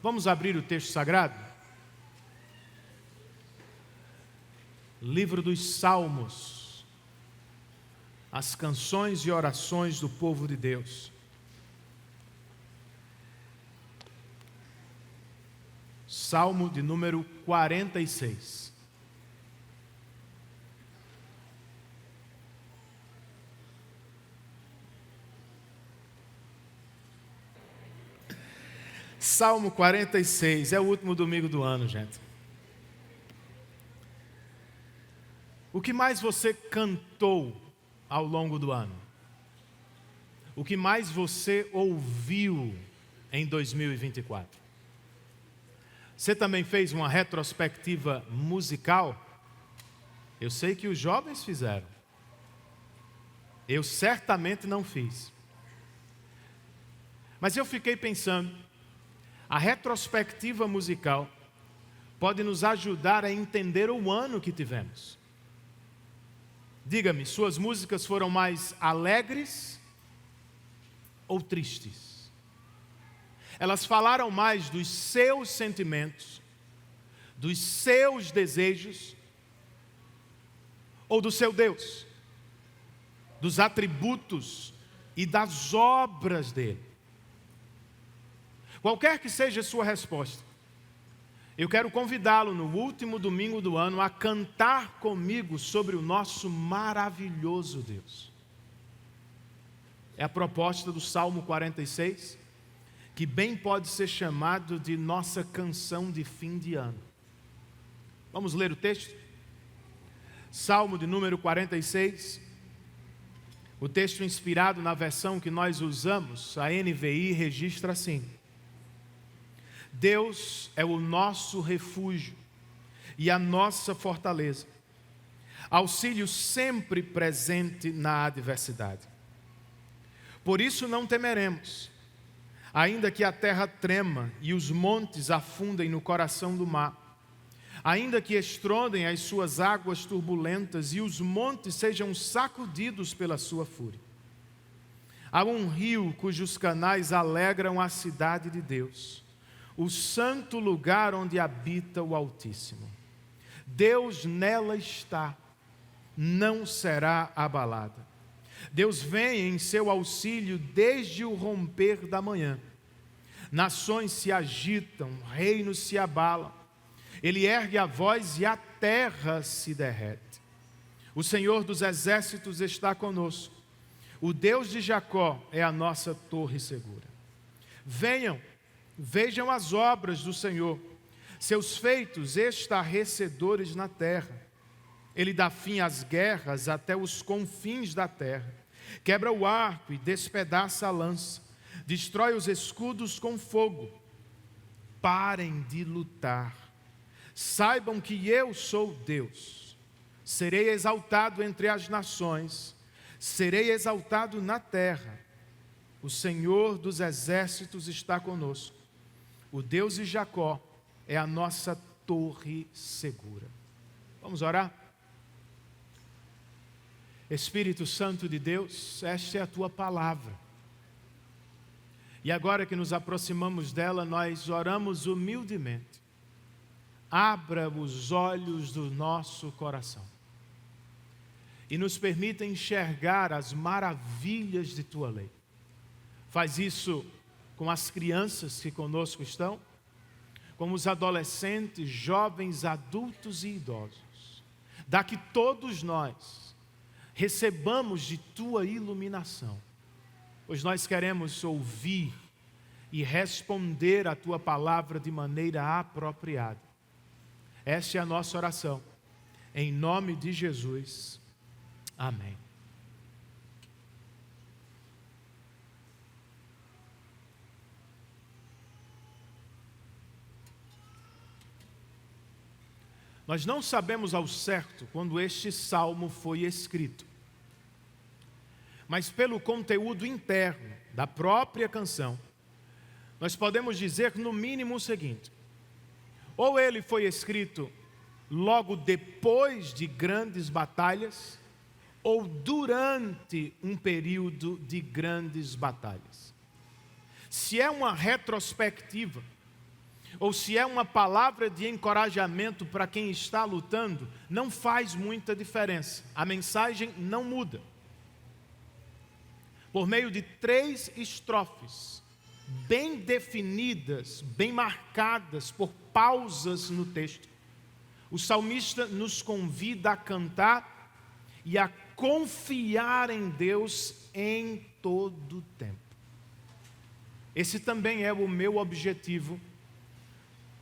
Vamos abrir o texto sagrado? Livro dos Salmos, as canções e orações do povo de Deus. Salmo de número 46. Salmo 46, é o último domingo do ano, gente. O que mais você cantou ao longo do ano? O que mais você ouviu em 2024? Você também fez uma retrospectiva musical? Eu sei que os jovens fizeram. Eu certamente não fiz. Mas eu fiquei pensando, a retrospectiva musical pode nos ajudar a entender o ano que tivemos. Diga-me, suas músicas foram mais alegres ou tristes? Elas falaram mais dos seus sentimentos, dos seus desejos, ou do seu Deus, dos atributos e das obras dele? Qualquer que seja a sua resposta, eu quero convidá-lo no último domingo do ano a cantar comigo sobre o nosso maravilhoso Deus. É a proposta do Salmo 46, que bem pode ser chamado de nossa canção de fim de ano. Vamos ler o texto? Salmo de número 46, o texto inspirado na versão que nós usamos, a NVI, registra assim: Deus é o nosso refúgio e a nossa fortaleza, auxílio sempre presente na adversidade. Por isso não temeremos, ainda que a terra trema e os montes afundem no coração do mar, ainda que estrondem as suas águas turbulentas e os montes sejam sacudidos pela sua fúria. Há um rio cujos canais alegram a cidade de Deus, o santo lugar onde habita o Altíssimo. Deus nela está, não será abalada. Deus vem em seu auxílio desde o romper da manhã. Nações se agitam, reinos se abalam. Ele ergue a voz e a terra se derrete. O Senhor dos exércitos está conosco. O Deus de Jacó é a nossa torre segura. Venham, vejam as obras do Senhor, seus feitos estarrecedores na terra. Ele dá fim às guerras até os confins da terra. Quebra o arco e despedaça a lança. Destrói os escudos com fogo. Parem de lutar. Saibam que eu sou Deus. Serei exaltado entre as nações. Serei exaltado na terra. O Senhor dos exércitos está conosco. O Deus de Jacó é a nossa torre segura. Vamos orar? Espírito Santo de Deus, esta é a tua palavra. E agora que nos aproximamos dela, nós oramos humildemente. Abra os olhos do nosso coração e nos permita enxergar as maravilhas de tua lei. Faz isso com as crianças que conosco estão, com os adolescentes, jovens, adultos e idosos. Dá que todos nós recebamos de tua iluminação, pois nós queremos ouvir e responder a tua palavra de maneira apropriada. Esta é a nossa oração, em nome de Jesus. Amém. Nós não sabemos ao certo quando este salmo foi escrito, mas pelo conteúdo interno da própria canção, nós podemos dizer no mínimo o seguinte: ou ele foi escrito logo depois de grandes batalhas, ou durante um período de grandes batalhas. Se é uma retrospectiva, ou se é uma palavra de encorajamento para quem está lutando, não faz muita diferença. A mensagem não muda. Por meio de 3 estrofes, bem definidas, bem marcadas por pausas no texto, o salmista nos convida a cantar e a confiar em Deus em todo o tempo. Esse também é o meu objetivo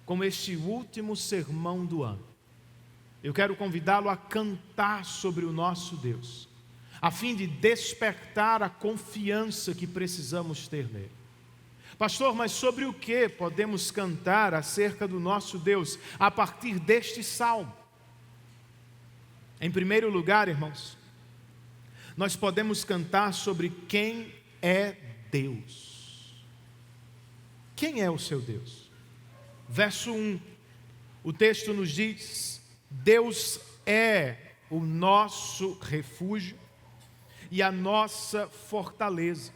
com este último sermão do ano. Eu quero convidá-lo a cantar sobre o nosso Deus, a fim de despertar a confiança que precisamos ter nele. Pastor, mas sobre o que podemos cantar acerca do nosso Deus a partir deste salmo? Em primeiro lugar, irmãos, nós podemos cantar sobre quem é Deus. Quem é o seu Deus? Verso 1, o texto nos diz: Deus é o nosso refúgio e a nossa fortaleza,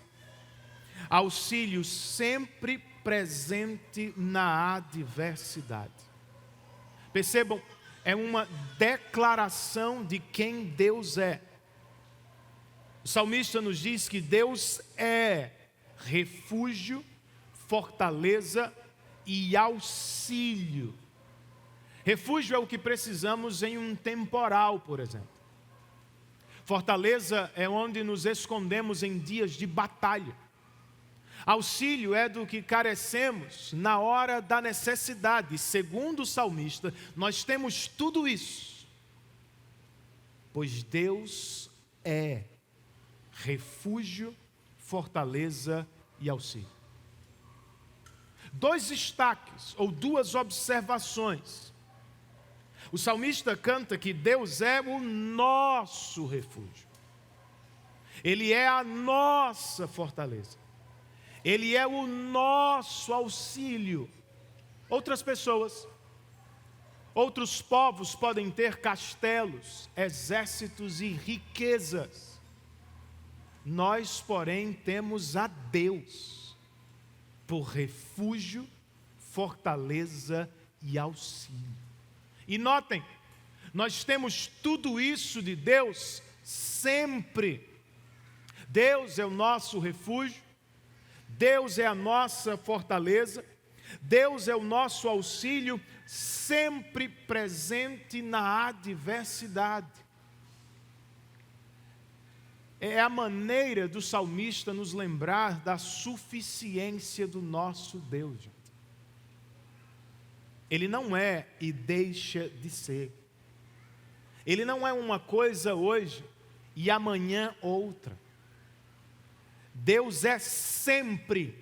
auxílio sempre presente na adversidade. Percebam, é uma declaração de quem Deus é. O salmista nos diz que Deus é refúgio, fortaleza e auxílio. Refúgio é o que precisamos em um temporal, por exemplo. Fortaleza é onde nos escondemos em dias de batalha. Auxílio é do que carecemos na hora da necessidade. Segundo o salmista, nós temos tudo isso, pois Deus é refúgio, fortaleza e auxílio. 2 destaques ou 2 observações. O salmista canta que Deus é o nosso refúgio. Ele é a nossa fortaleza. Ele é o nosso auxílio. Outras pessoas, outros povos podem ter castelos, exércitos e riquezas. Nós, porém, temos a Deus por refúgio, fortaleza e auxílio. E notem, nós temos tudo isso de Deus sempre. Deus é o nosso refúgio, Deus é a nossa fortaleza, Deus é o nosso auxílio, sempre presente na adversidade. É a maneira do salmista nos lembrar da suficiência do nosso Deus, gente. Ele não é e deixa de ser. Ele não é uma coisa hoje e amanhã outra. Deus é sempre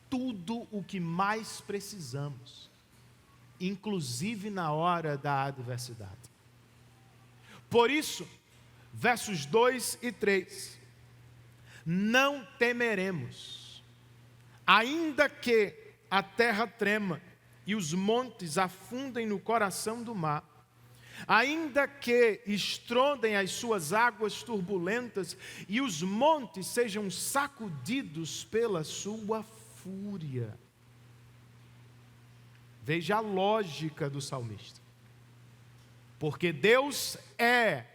tudo o que mais precisamos, inclusive na hora da adversidade. Por isso, versos 2 e 3, não temeremos, ainda que a terra trema e os montes afundem no coração do mar, ainda que estrondem as suas águas turbulentas e os montes sejam sacudidos pela sua fúria. Veja a lógica do salmista. Porque Deus é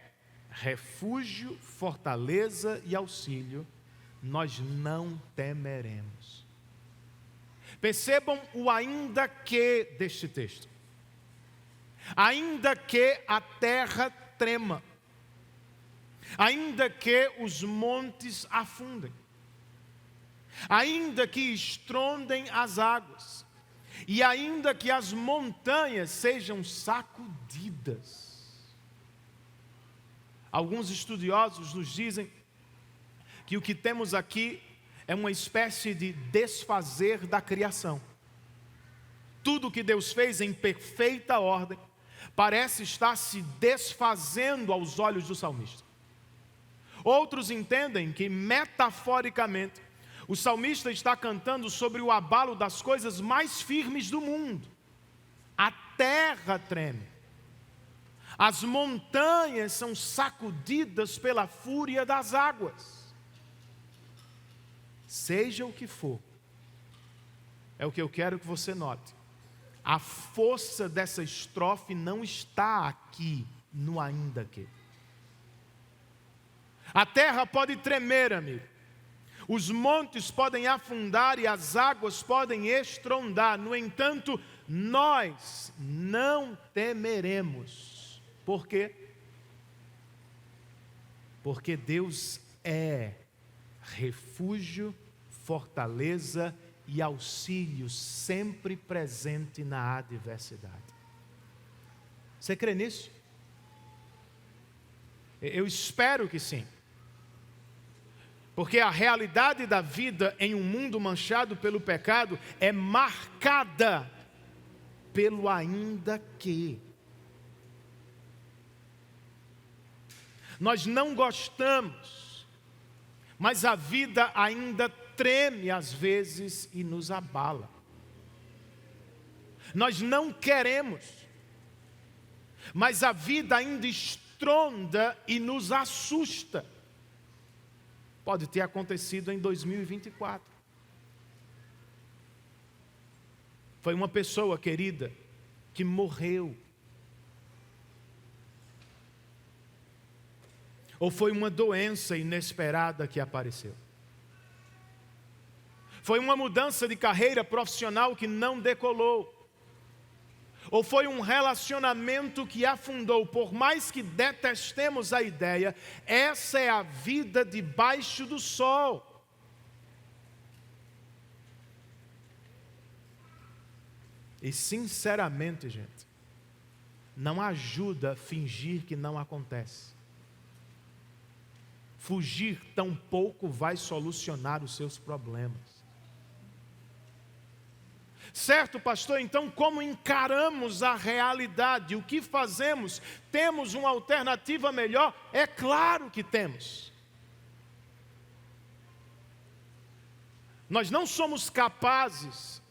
refúgio, fortaleza e auxílio, nós não temeremos. Percebam o ainda que deste texto. Ainda que a terra trema, ainda que os montes afundem, ainda que estrondem as águas, e ainda que as montanhas sejam sacudidas. Alguns estudiosos nos dizem que o que temos aqui é uma espécie de desfazer da criação. Tudo que Deus fez em perfeita ordem parece estar se desfazendo aos olhos do salmista. Outros entendem que, metaforicamente, o salmista está cantando sobre o abalo das coisas mais firmes do mundo. A terra treme. As montanhas são sacudidas pela fúria das águas. Seja o que for, é o que eu quero que você note. A força dessa estrofe não está aqui no ainda que. A terra pode tremer, amigo. Os montes podem afundar e as águas podem estrondar. No entanto, nós não temeremos. Por quê? Porque Deus é refúgio, fortaleza e auxílio sempre presente na adversidade. Você crê nisso? Eu espero que sim. Porque a realidade da vida em um mundo manchado pelo pecado é marcada pelo ainda que. Nós não gostamos, mas a vida ainda treme às vezes e nos abala. Nós não queremos, mas a vida ainda estronda e nos assusta. Pode ter acontecido em 2024. Foi uma pessoa querida que morreu. Ou foi uma doença inesperada que apareceu. Foi uma mudança de carreira profissional que não decolou. Ou foi um relacionamento que afundou. Por mais que detestemos a ideia, essa é a vida debaixo do sol. E sinceramente, gente, não ajuda fingir que não acontece. Fugir tão pouco vai solucionar os seus problemas. Certo, pastor? Então, como encaramos a realidade? O que fazemos? Temos uma alternativa melhor? É claro que temos. Nós não somos capazes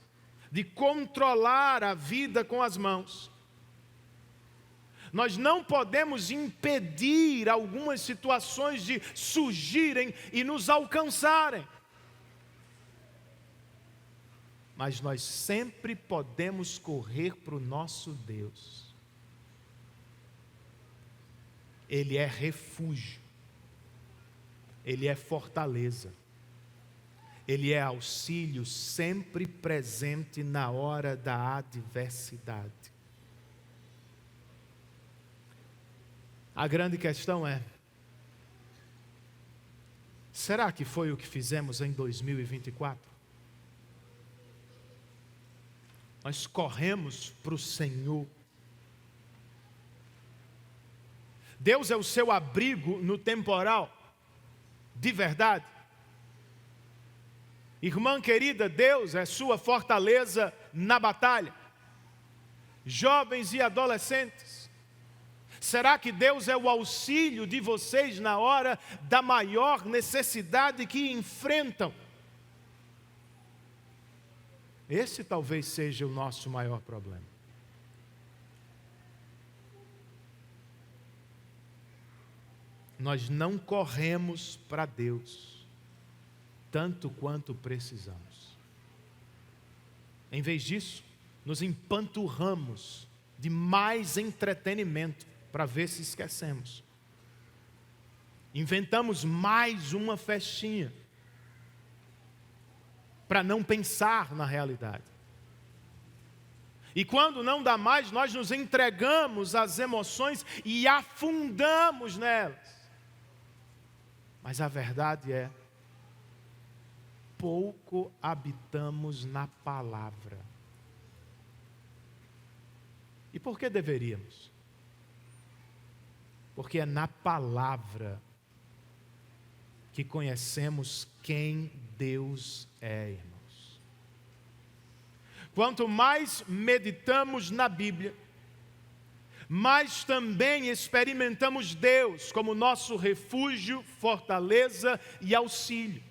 de controlar a vida com as mãos. Nós não podemos impedir algumas situações de surgirem e nos alcançarem. Mas nós sempre podemos correr para o nosso Deus. Ele é refúgio. Ele é fortaleza. Ele é auxílio sempre presente na hora da adversidade. A grande questão é: será que foi o que fizemos em 2024? Nós corremos para o Senhor. Deus é o seu abrigo no temporal, de verdade. Irmã querida, Deus é sua fortaleza na batalha. Jovens e adolescentes, será que Deus é o auxílio de vocês na hora da maior necessidade que enfrentam? Esse talvez seja o nosso maior problema. Nós não corremos para Deus tanto quanto precisamos. Em vez disso, nos empanturramos de mais entretenimento para ver se esquecemos. Inventamos mais uma festinha para não pensar na realidade. E quando não dá mais, nós nos entregamos às emoções e afundamos nelas. Mas a verdade é, pouco habitamos na palavra. E por que deveríamos? Porque é na palavra que conhecemos quem Deus é, irmãos. Quanto mais meditamos na Bíblia, mais também experimentamos Deus como nosso refúgio, fortaleza e auxílio.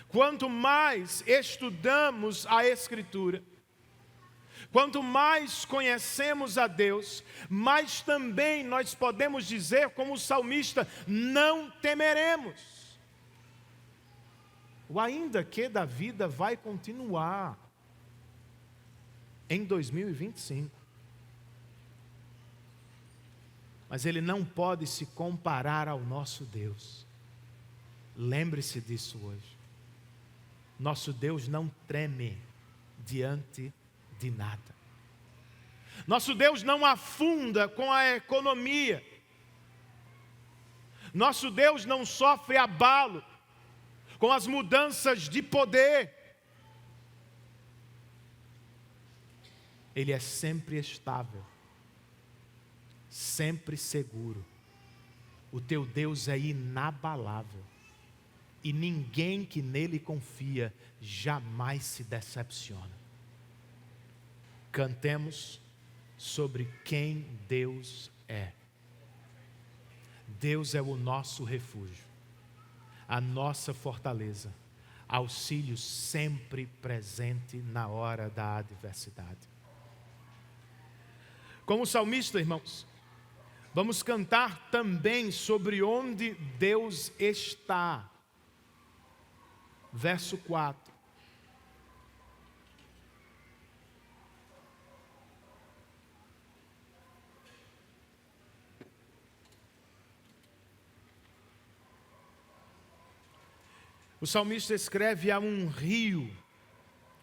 Quanto mais estudamos a Escritura, quanto mais conhecemos a Deus, mais também nós podemos dizer, como o salmista, não temeremos. O ainda que da vida vai continuar. em 2025. Mas ele não pode se comparar ao nosso Deus. Lembre-se disso hoje. Nosso Deus não treme diante de nada. Nosso Deus não afunda com a economia. Nosso Deus não sofre abalo com as mudanças de poder. Ele é sempre estável, sempre seguro. O teu Deus é inabalável. E ninguém que nele confia jamais se decepciona. Cantemos sobre quem Deus é. Deus é o nosso refúgio, a nossa fortaleza, auxílio sempre presente na hora da adversidade. Como salmista, irmãos, vamos cantar também sobre onde Deus está. Verso 4. O salmista escreve: há um rio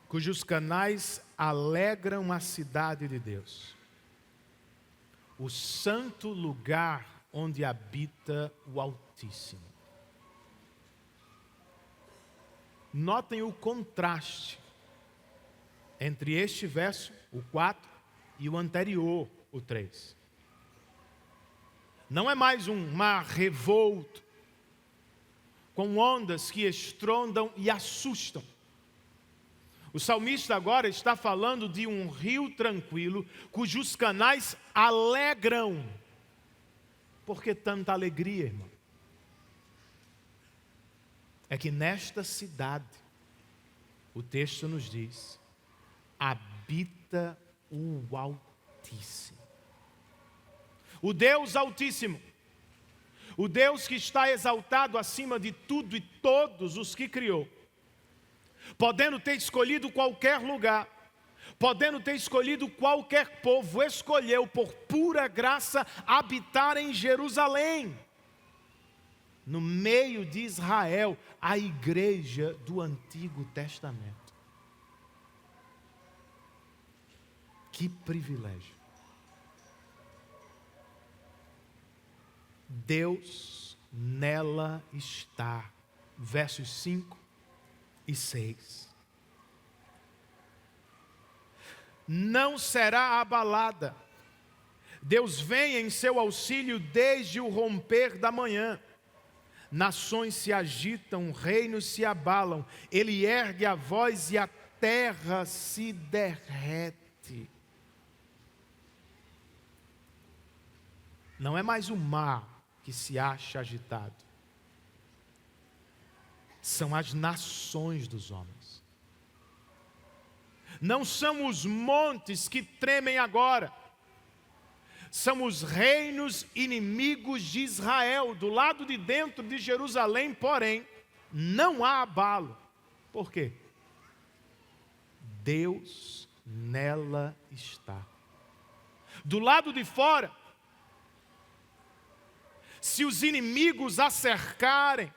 cujos canais alegram a cidade de Deus, o santo lugar onde habita o Altíssimo. Notem o contraste entre este verso, o 4, e o anterior, o 3. Não é mais um mar revolto, com ondas que estrondam e assustam. O salmista agora está falando de um rio tranquilo, cujos canais alegram. Por que tanta alegria, irmão? É que nesta cidade, o texto nos diz, habita o Altíssimo. O Deus Altíssimo. O Deus que está exaltado acima de tudo e todos os que criou. Podendo ter escolhido qualquer lugar, podendo ter escolhido qualquer povo, escolheu por pura graça habitar em Jerusalém. No meio de Israel, a igreja do Antigo Testamento. Que privilégio. Deus nela está. Versos 5 e 6. Não será abalada. Deus vem em seu auxílio desde o romper da manhã. Nações se agitam, reinos se abalam. Ele ergue a voz e a terra se derrete. Não é mais o mar que se acha agitado. São as nações dos homens. Não são os montes que tremem agora. São os reinos inimigos de Israel, do lado de dentro de Jerusalém, porém, não há abalo. Por quê? Deus nela está. Do lado de fora, se os inimigos a cercarem,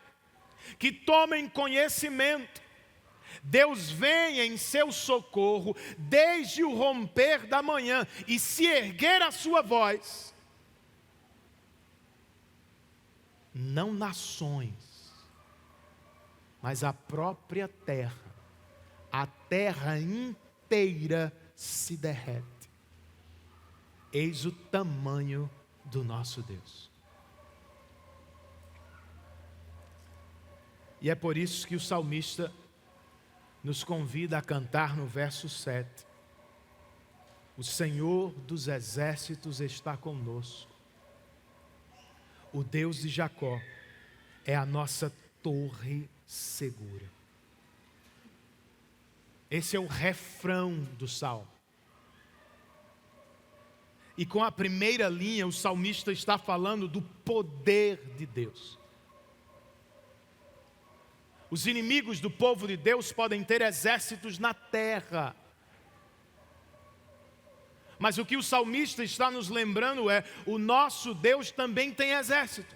que tomem conhecimento, Deus vem em seu socorro desde o romper da manhã, e se erguer a sua voz, não nações, mas a própria terra, a terra inteira se derrete. Eis o tamanho do nosso Deus. E é por isso que o salmista nos convida a cantar no verso 7. O Senhor dos exércitos está conosco. O Deus de Jacó é a nossa torre segura. Esse é o refrão do salmo. E com a primeira linha, o salmista está falando do poder de Deus. Os inimigos do povo de Deus podem ter exércitos na terra, Mas o que o salmista está nos lembrando é: o nosso Deus também tem exército.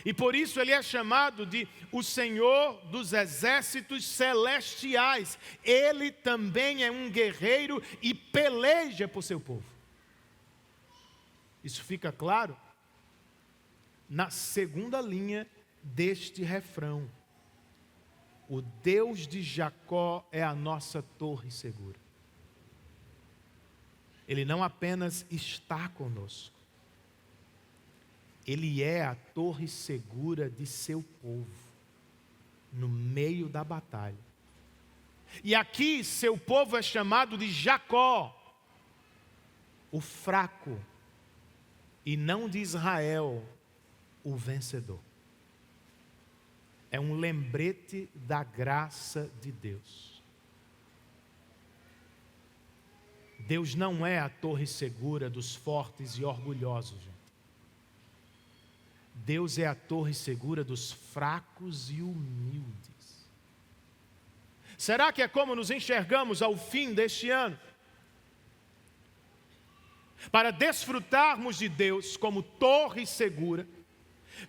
E por isso ele é chamado de o Senhor dos exércitos celestiais. Ele também é um guerreiro e peleja por seu povo. Isso fica claro na segunda linha deste refrão. O Deus de Jacó é a nossa torre segura. Ele não apenas está conosco, Ele é a torre segura de seu povo, no meio da batalha. E aqui seu povo é chamado de Jacó, o fraco, e não de Israel, o vencedor. É um lembrete da graça de Deus. Deus não é a torre segura dos fortes e orgulhosos, gente. Deus é a torre segura dos fracos e humildes. Será que é como nos enxergamos ao fim deste ano? Para desfrutarmos de Deus como torre segura,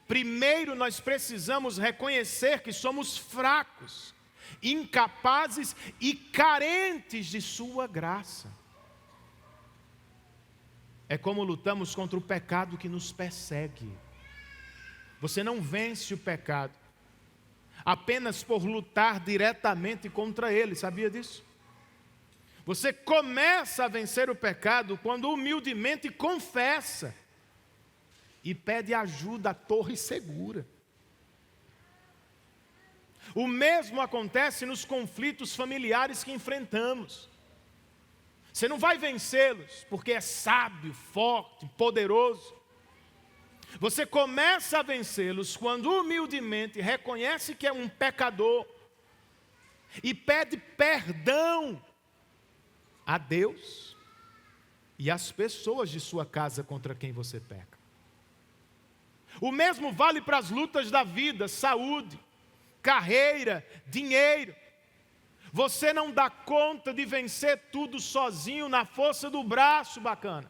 primeiro nós precisamos reconhecer que somos fracos, incapazes e carentes de sua graça. É como lutamos contra o pecado que nos persegue. Você não vence o pecado apenas por lutar diretamente contra ele, sabia disso? Você começa a vencer o pecado quando humildemente confessa e pede ajuda à torre segura. O mesmo acontece nos conflitos familiares que enfrentamos. Você não vai vencê-los porque é sábio, forte, poderoso. Você começa a vencê-los quando humildemente reconhece que é um pecador e pede perdão a Deus e às pessoas de sua casa contra quem você peca. O mesmo vale para as lutas da vida: saúde, carreira, dinheiro. Você não dá conta de vencer tudo sozinho na força do braço, bacana.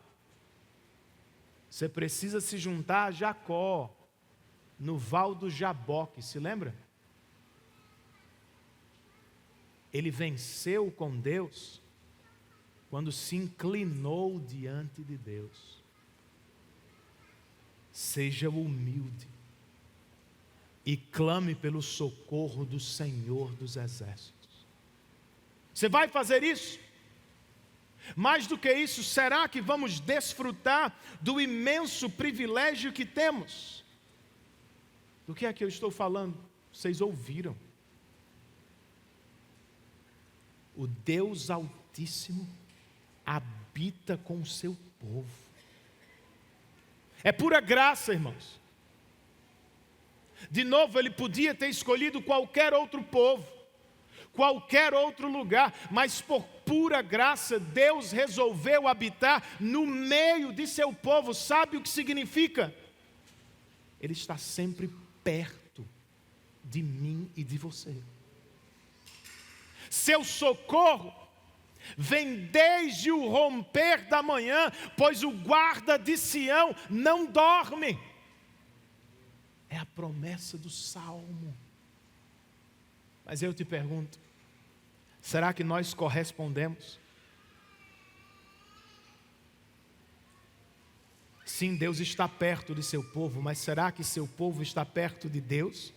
Você precisa se juntar a Jacó no val do Jaboque, se lembra? Ele venceu com Deus quando se inclinou diante de Deus. Seja humilde e clame pelo socorro do Senhor dos Exércitos. Você vai fazer isso? Mais do que isso, será que vamos desfrutar do imenso privilégio que temos? Do que é que eu estou falando? Vocês ouviram. O Deus Altíssimo habita com o seu povo. É pura graça, irmãos. De novo, ele podia ter escolhido qualquer outro povo, qualquer outro lugar, mas por pura graça, Deus resolveu habitar no meio de seu povo. Sabe o que significa? Ele está sempre perto de mim e de você. Seu socorro vem desde o romper da manhã, pois o guarda de Sião não dorme. É a promessa do Salmo. Mas eu te pergunto, será que nós correspondemos? Sim, Deus está perto de seu povo, mas será que seu povo está perto de Deus?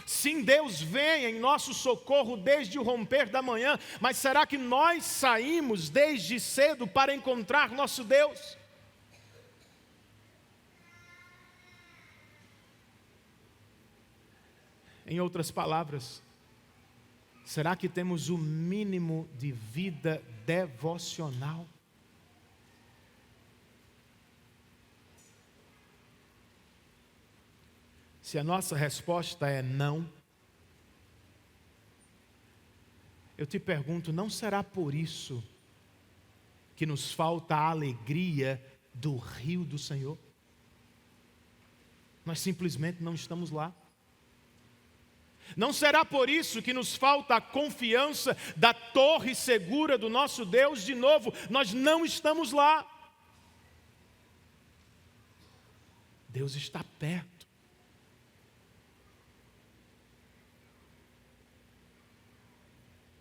Sim, Deus vem em nosso socorro desde o romper da manhã, mas será que nós saímos desde cedo para encontrar nosso Deus? Em outras palavras, será que temos o mínimo de vida devocional? Se a nossa resposta é não, eu te pergunto, não será por isso que nos falta a alegria do rio do Senhor? Nós simplesmente não estamos lá. Não será por isso que nos falta a confiança da torre segura do nosso Deus? De novo, nós não estamos lá. Deus está perto.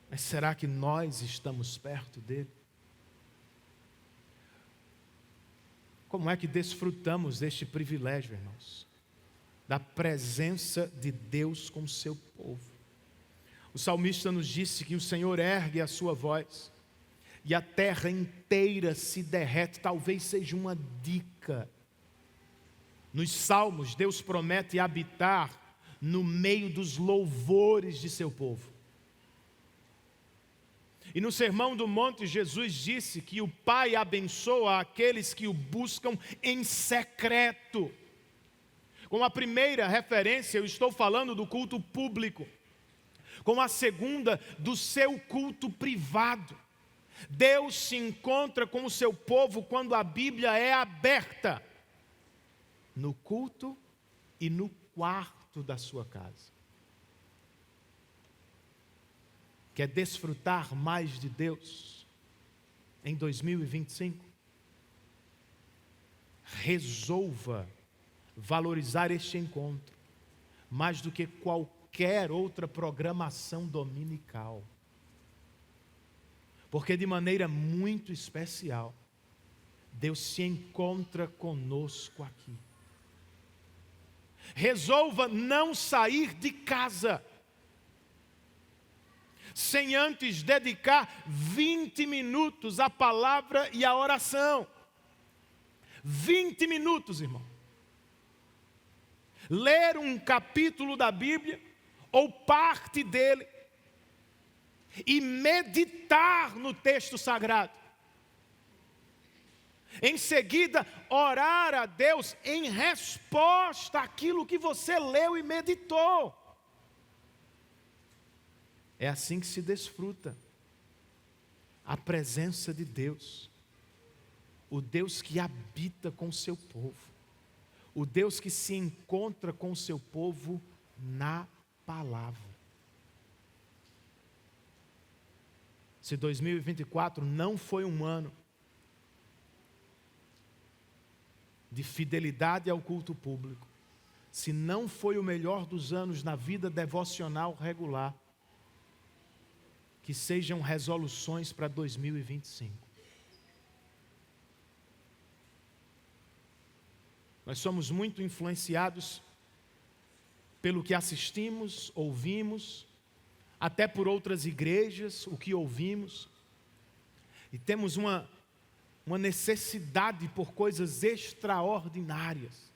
Mas será que nós estamos perto dele? Como é que desfrutamos deste privilégio, irmãos? Da presença de Deus com o seu povo. O salmista nos disse que o Senhor ergue a sua voz e a terra inteira se derrete. Talvez seja uma dica. Nos Salmos, Deus promete habitar no meio dos louvores de seu povo. E no Sermão do Monte, Jesus disse que o Pai abençoa aqueles que o buscam em secreto. Com a primeira referência, eu estou falando do culto público. Com a segunda, do seu culto privado. Deus se encontra com o seu povo quando a Bíblia é aberta. No culto e no quarto da sua casa. Quer desfrutar mais de Deus em 2025? Resolva valorizar este encontro mais do que qualquer outra programação dominical. Porque de maneira muito especial, Deus se encontra conosco aqui. Resolva não sair de casa sem antes dedicar 20 minutos à palavra e à oração. 20 minutos, irmão. Ler um capítulo da Bíblia, ou parte dele, e meditar no texto sagrado. Em seguida, orar a Deus em resposta àquilo que você leu e meditou. É assim que se desfruta a presença de Deus. O Deus que habita com o seu povo. O Deus que se encontra com o seu povo na palavra. Se 2024 não foi um ano de fidelidade ao culto público, se não foi o melhor dos anos na vida devocional regular, que sejam resoluções para 2025. Nós somos muito influenciados pelo que assistimos, ouvimos, até por outras igrejas, o que ouvimos, e temos uma necessidade por coisas extraordinárias.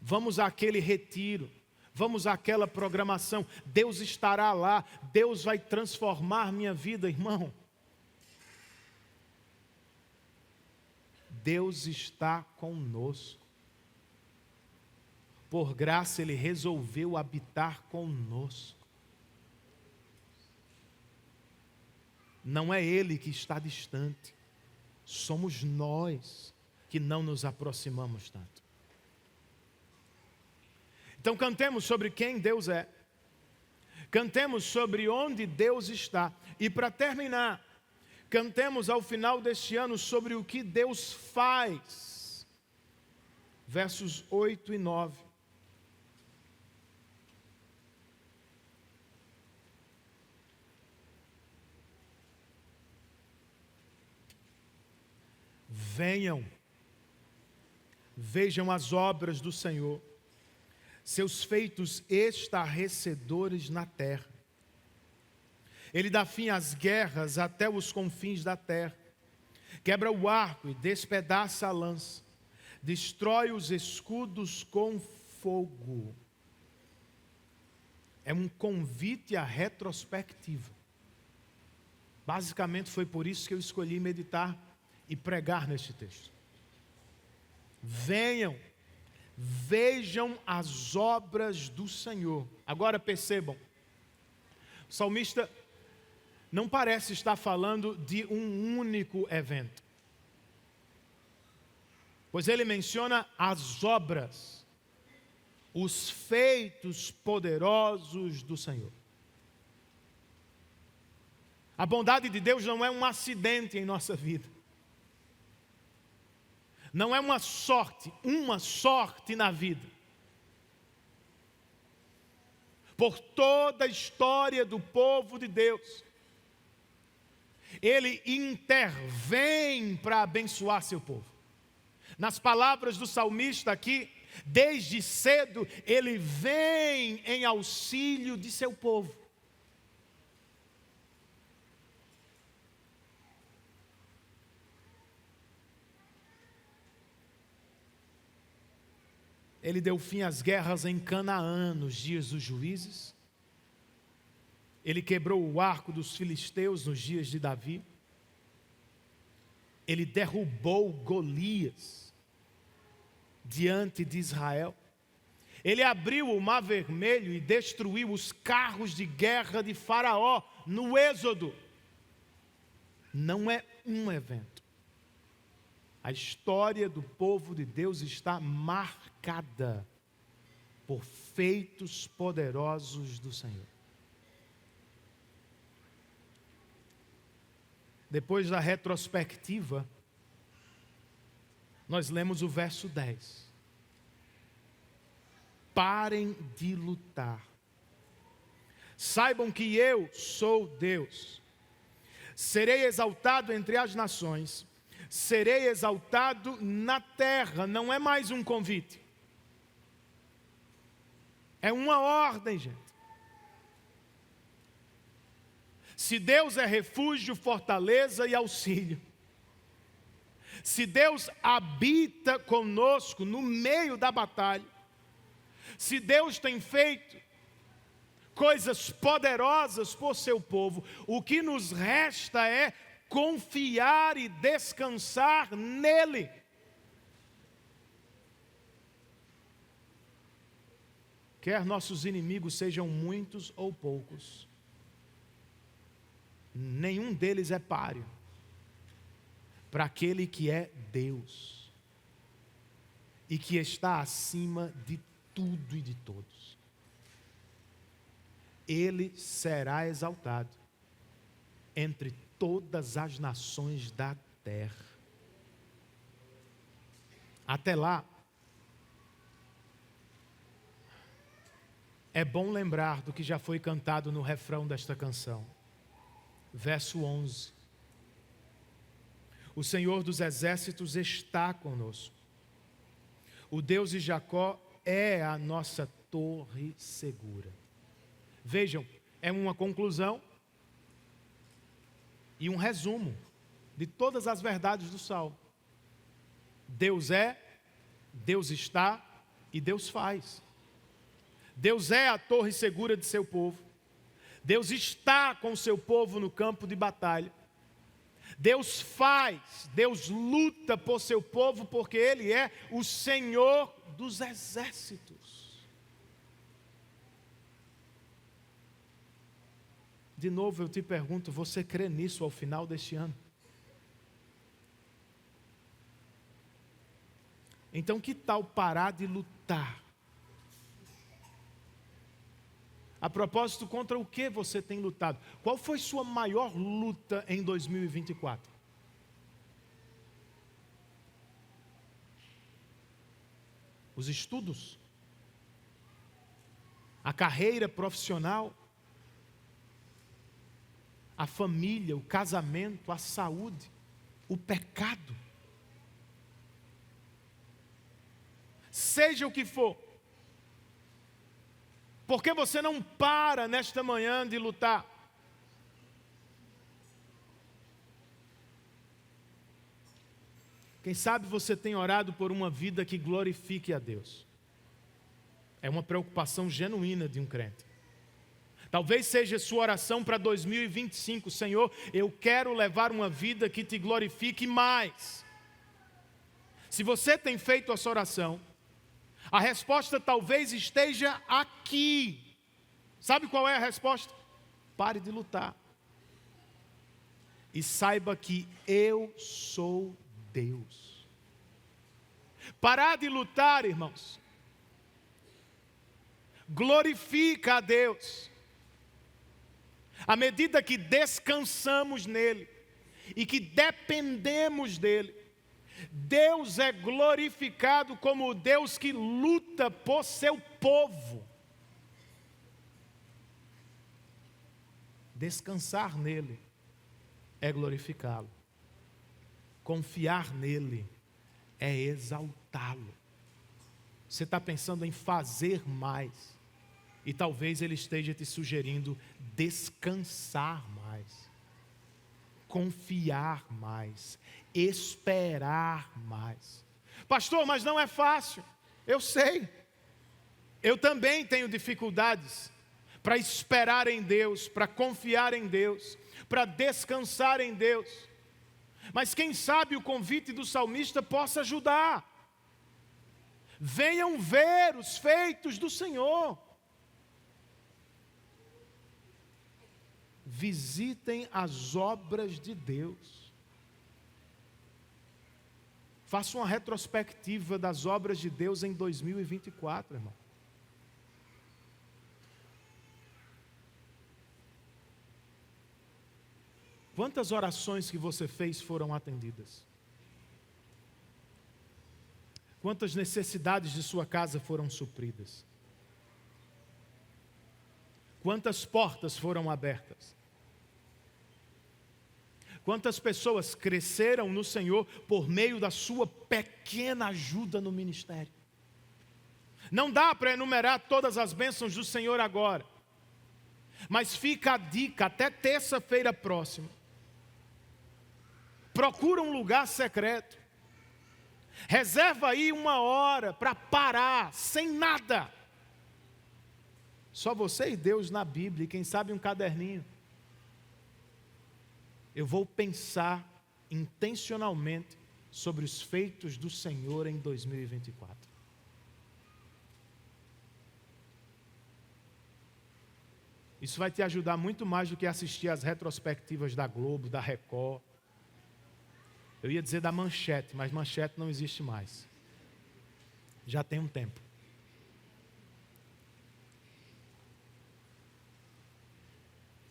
Vamos àquele retiro, vamos àquela programação, Deus estará lá, Deus vai transformar minha vida, irmão. Deus está conosco. Por graça Ele resolveu habitar conosco. Não é Ele que está distante, somos nós que não nos aproximamos tanto. Então cantemos sobre quem Deus é, cantemos sobre onde Deus está, e para terminar, cantemos ao final deste ano sobre o que Deus faz, versos 8 e 9. Venham, vejam as obras do Senhor, seus feitos estarrecedores na terra. Ele dá fim às guerras até os confins da terra, quebra o arco e despedaça a lança, destrói os escudos com fogo. É um convite à retrospectiva. Basicamente foi por isso que eu escolhi meditar e pregar neste texto. Venham, vejam as obras do Senhor. Agora percebam, o salmista não parece estar falando de um único evento, pois ele menciona as obras. os feitos poderosos do Senhor. A bondade de Deus não é um acidente em nossa vida. Não é uma sorte na vida. Por toda a história do povo de Deus, Ele intervém para abençoar seu povo. Nas palavras do salmista aqui, desde cedo, Ele vem em auxílio de seu povo. Ele deu fim às guerras em Canaã nos dias dos juízes. Ele quebrou o arco dos filisteus nos dias de Davi. Ele derrubou Golias diante de Israel. Ele abriu o Mar Vermelho e destruiu os carros de guerra de Faraó no Êxodo. Não é um evento. A história do povo de Deus está marcada por feitos poderosos do Senhor. Depois da retrospectiva, nós lemos o verso 10. Parem de lutar. Saibam que eu sou Deus. Serei exaltado entre as nações. Serei exaltado na terra. Não é mais um convite. É uma ordem, gente. Se Deus é refúgio, fortaleza e auxílio, se Deus habita conosco no meio da batalha, se Deus tem feito coisas poderosas por seu povo, o que nos resta é confiar e descansar nele. Quer nossos inimigos sejam muitos ou poucos, nenhum deles é páreo para aquele que é Deus e que está acima de tudo e de todos. Ele será exaltado entre todas as nações da terra. Até lá, é bom lembrar do que já foi cantado no refrão desta canção. Verso 11. O Senhor dos exércitos está conosco. O Deus de Jacó é a nossa torre segura. Vejam, é uma conclusão e um resumo de todas as verdades do Salmo. Deus é, Deus está e Deus faz. Deus é a torre segura de seu povo. Deus está com o seu povo no campo de batalha. Deus faz, Deus luta por seu povo porque Ele é o Senhor dos exércitos. De novo eu te pergunto, você crê nisso ao final deste ano? Então que tal parar de lutar? A propósito, contra o que você tem lutado? Qual foi sua maior luta em 2024? Os estudos? A carreira profissional? A família, o casamento, a saúde, o pecado? Seja o que for. Por que você não para nesta manhã de lutar? Quem sabe você tem orado por uma vida que glorifique a Deus. É uma preocupação genuína de um crente. Talvez seja sua oração para 2025. Senhor, eu quero levar uma vida que te glorifique mais. Se você tem feito essa oração, a resposta talvez esteja aqui. Sabe qual é a resposta? Pare de lutar. E saiba que eu sou Deus. Parar de lutar, irmãos, glorifica a Deus. À medida que descansamos nele e que dependemos dele, Deus é glorificado como o Deus que luta por seu povo. Descansar nele é glorificá-lo. Confiar nele é exaltá-lo. Você está pensando em fazer mais, e talvez ele esteja te sugerindo descansar mais, confiar mais, esperar mais. Pastor, mas não é fácil. Eu sei. Eu também tenho dificuldades para esperar em Deus, para confiar em Deus, para descansar em Deus. Mas quem sabe o convite do salmista possa ajudar. Venham ver os feitos do Senhor. Visitem as obras de Deus. Faça uma retrospectiva das obras de Deus em 2024, irmão. Quantas orações que você fez foram atendidas? Quantas necessidades de sua casa foram supridas? Quantas portas foram abertas? Quantas pessoas cresceram no Senhor por meio da sua pequena ajuda no ministério? Não dá para enumerar todas as bênçãos do Senhor agora, mas fica a dica até terça-feira próxima. Procura um lugar secreto. Reserva aí 1 hora para parar, sem nada. Só você e Deus na Bíblia, e quem sabe um caderninho. Eu vou pensar intencionalmente sobre os feitos do Senhor em 2024. Isso vai te ajudar muito mais do que assistir às retrospectivas da Globo, da Record. Eu ia dizer da Manchete, mas Manchete não existe mais. Já tem um tempo.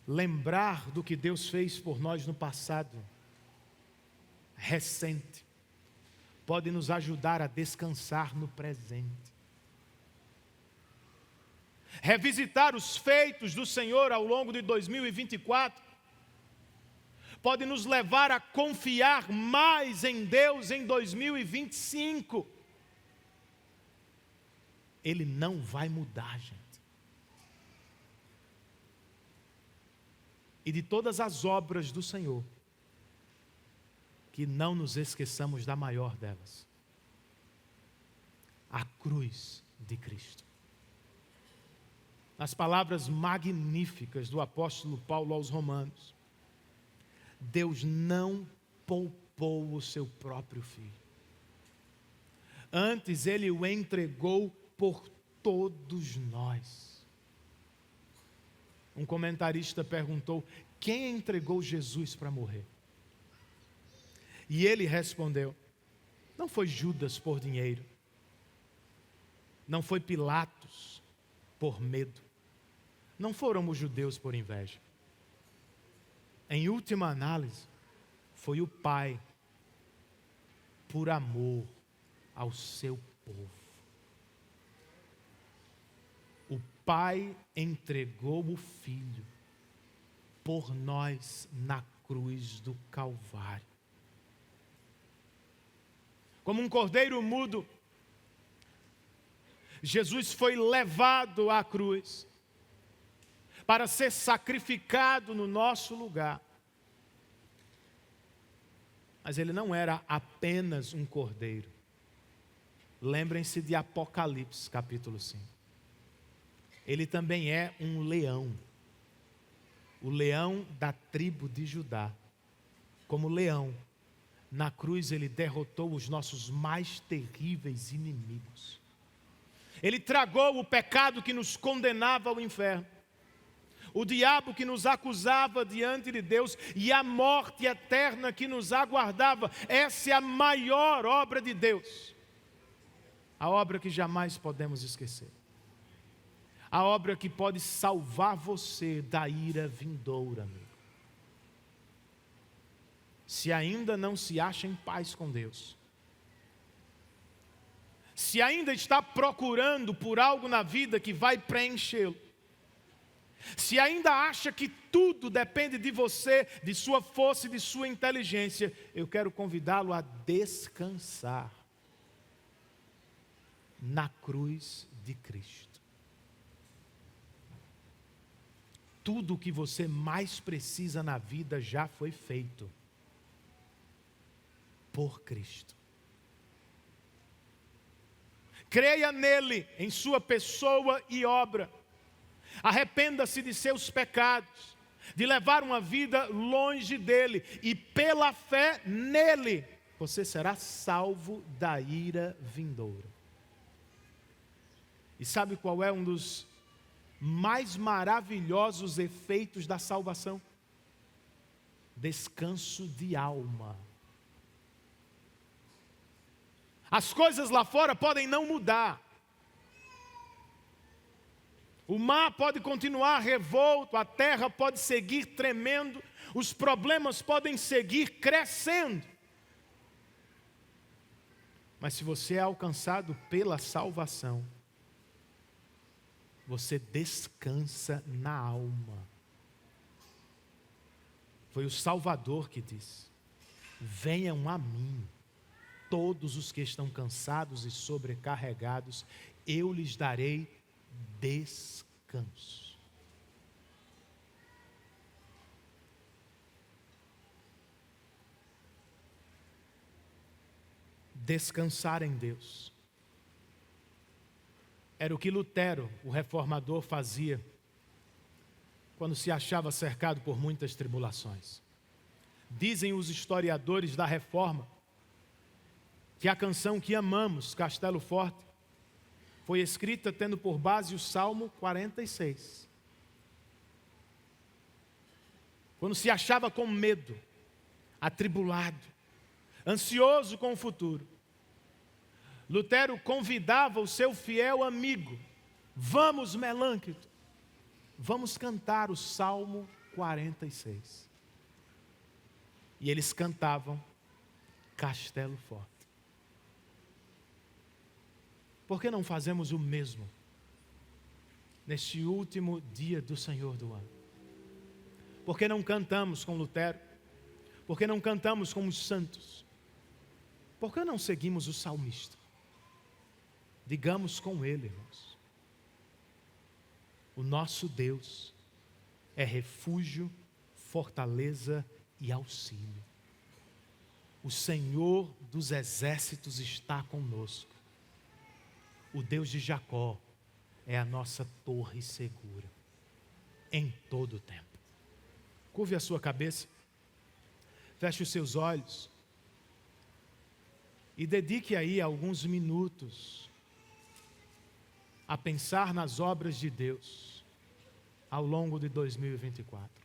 Lembrar do que Deus fez por nós no passado, recente, pode nos ajudar a descansar no presente. Revisitar os feitos do Senhor ao longo de 2024 pode nos levar a confiar mais em Deus em 2025. Ele não vai mudar, gente. E de todas as obras do Senhor, que não nos esqueçamos da maior delas, a cruz de Cristo. Nas palavras magníficas do apóstolo Paulo aos Romanos, Deus não poupou o seu próprio filho. Antes ele o entregou por todos nós. Um comentarista perguntou: quem entregou Jesus para morrer? E ele respondeu: não foi Judas por dinheiro, não foi Pilatos por medo, não foram os judeus por inveja. Em última análise, foi o Pai por amor ao seu povo. O Pai entregou o Filho por nós na cruz do Calvário. Como um cordeiro mudo, Jesus foi levado à cruz para ser sacrificado no nosso lugar. Mas ele não era apenas um cordeiro. Lembrem-se de Apocalipse, capítulo 5. Ele também é um leão. O leão da tribo de Judá. Como leão, na cruz ele derrotou os nossos mais terríveis inimigos. Ele tragou o pecado que nos condenava ao inferno, o diabo que nos acusava diante de Deus e a morte eterna que nos aguardava. Essa é a maior obra de Deus, a obra que jamais podemos esquecer. A obra que pode salvar você da ira vindoura, amigo. Se ainda não se acha em paz com Deus, se ainda está procurando por algo na vida que vai preenchê-lo, se ainda acha que tudo depende de você, de sua força e de sua inteligência, eu quero convidá-lo a descansar na cruz de Cristo. Tudo o que você mais precisa na vida já foi feito por Cristo. Creia nele, em sua pessoa e obra. Arrependa-se de seus pecados, de levar uma vida longe dele, e pela fé nele, você será salvo da ira vindoura. E sabe qual é um dos mais maravilhosos efeitos da salvação? Descanso de alma. As coisas lá fora podem não mudar. O mar pode continuar revolto, a terra pode seguir tremendo, os problemas podem seguir crescendo. Mas se você é alcançado pela salvação, você descansa na alma. Foi o Salvador que disse: venham a mim, todos os que estão cansados e sobrecarregados, eu lhes darei descanso. Descansar em Deus era o que Lutero, o reformador, fazia quando se achava cercado por muitas tribulações. Dizem os historiadores da Reforma que a canção que amamos, Castelo Forte, foi escrita tendo por base o Salmo 46. Quando se achava com medo, atribulado, ansioso com o futuro, Lutero convidava o seu fiel amigo: vamos, Melâncito, vamos cantar o Salmo 46. E eles cantavam Castelo Forte. Por que não fazemos o mesmo neste último dia do Senhor do ano? Por que não cantamos com Lutero? Por que não cantamos como os santos? Por que não seguimos o salmista? Digamos com ele, irmãos: o nosso Deus é refúgio, fortaleza e auxílio. O Senhor dos exércitos está conosco. O Deus de Jacó é a nossa torre segura em todo o tempo. Curve a sua cabeça, feche os seus olhos e dedique aí alguns minutos a pensar nas obras de Deus ao longo de 2024.